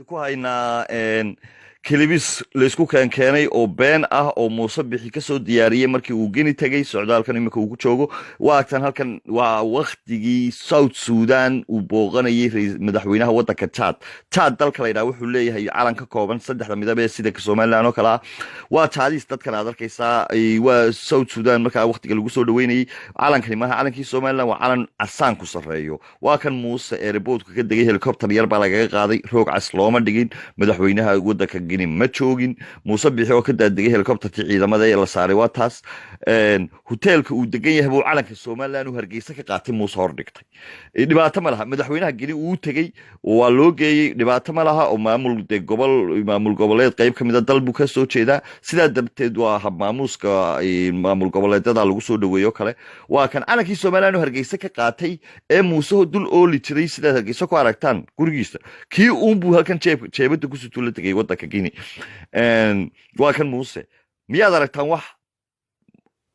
ku haynaa kelibis laysku keenkeenay oo been ah oo muuse bixi ka soo diyaariyey markii uu geni tegey socdaalkan iminka uu ku joogo waagtan halkan waa waktigii south sudan uu booqanayay madaxweynaha waddanka jad dalka la yidhaha wuxuu leeyahay calan ka kooban saddexda midab ee sida somalilan oo kale ah waa jaadiis dadkan aad arkaysaa waa south sudan markaa waktiga lagu soo dhaweynayey calankani maaha calankii somalilan waa calan casaan ku sarreeyo waa kan muuse eeriboodka ka degay helicopter yar baa lagaga qaaday roog cas looma dhigin madaxweynaha waddanka ma joogin muuse bixi oo ka daadegay helicoptertii ciidamada ee la saaray waa taas hoteelka uu degan yahay buu calanka somalilan uu hargeysa ka qaatay muuse hor dhigtay dhibaato ma laha madaxweynaha geni uu tegey waa loo geeyey dhibaato ma laha oo maamul goboleed qayb ka mida dal buu ka soo jeedaa sidaa darteed waa hab maamuuska maamul goboleedyada lagu soo dhaweeyo kale waa kan calankii somalilan uu hargeysa ka qaatay ee muuse dul ooli jiray sidaad hargeysa ku aragtaan gurigiisa kii uunbuu halkan jeebada ku sutuula tegay waddanka geni waa kan muuse miyaad aragtaan wax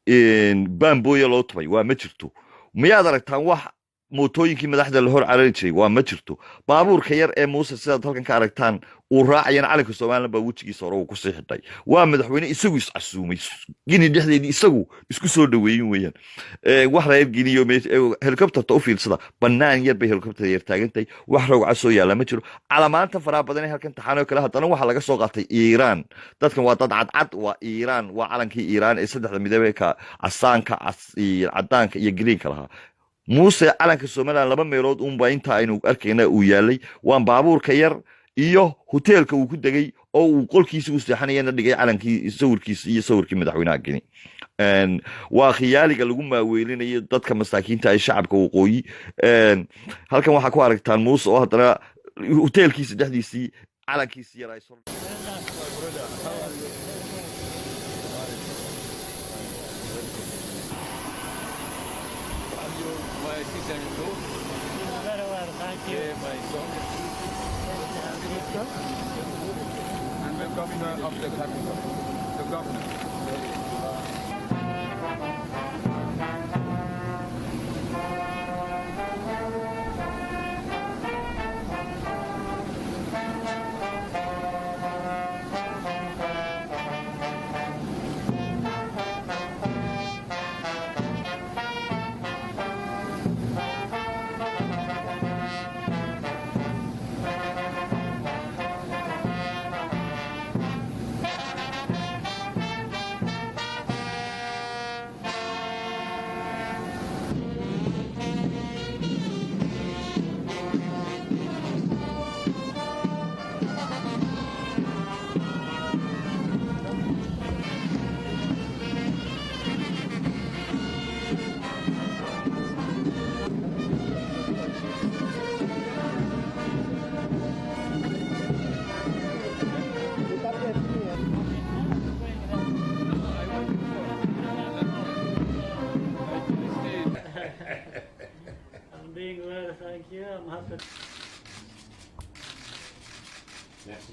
bamboya loo tumay waa ma jirto miyaad aragtaan wax mootooyinkii madaxda la hor carari jiray waa ma jirto baabuurka yar ee muuse sidaad halkan ka aragtaan uu raacayana calanka somalilan baa wejigiisa hore uu ku sii xidhay waa madaxweyne isagu iscasuumay geni dhexdeedii isagu isku soo dhaweeyin weeyaan wax reer geniyo helicopterta u fiirsada bannaan yar bay helicopter yar taagantahay wax roog casoo yaalla ma jiro calamaanta faraha badan ee halkan taxaanoo kale haddana waxaa laga soo qaatay iiraan dadkan waa dad cadcad waa iiraan waa calankii iiraan ee saddexda midabee ka casaanka cadaanka iyo greenka lahaa muuse calanka somalilan laba meelood uunba inta aynu arkayna uu yaalay waan baabuurka yar iyo hoteelka uu ku degay oo uu qolkiisa u seexanayana dhigay calankii sawirkiisa iyo sawirkii madaxweynaha geni waa khiyaaliga lagu maaweelinayo dadka masaakiinta ay shacabka waqooyi halkan waxaa ku aragtaan muuse oo haddana hoteelkiisa dhexdiisii calankiisi yar ay and the governor of the capital, the governor. Being well, thank you. I'm happy. Merci.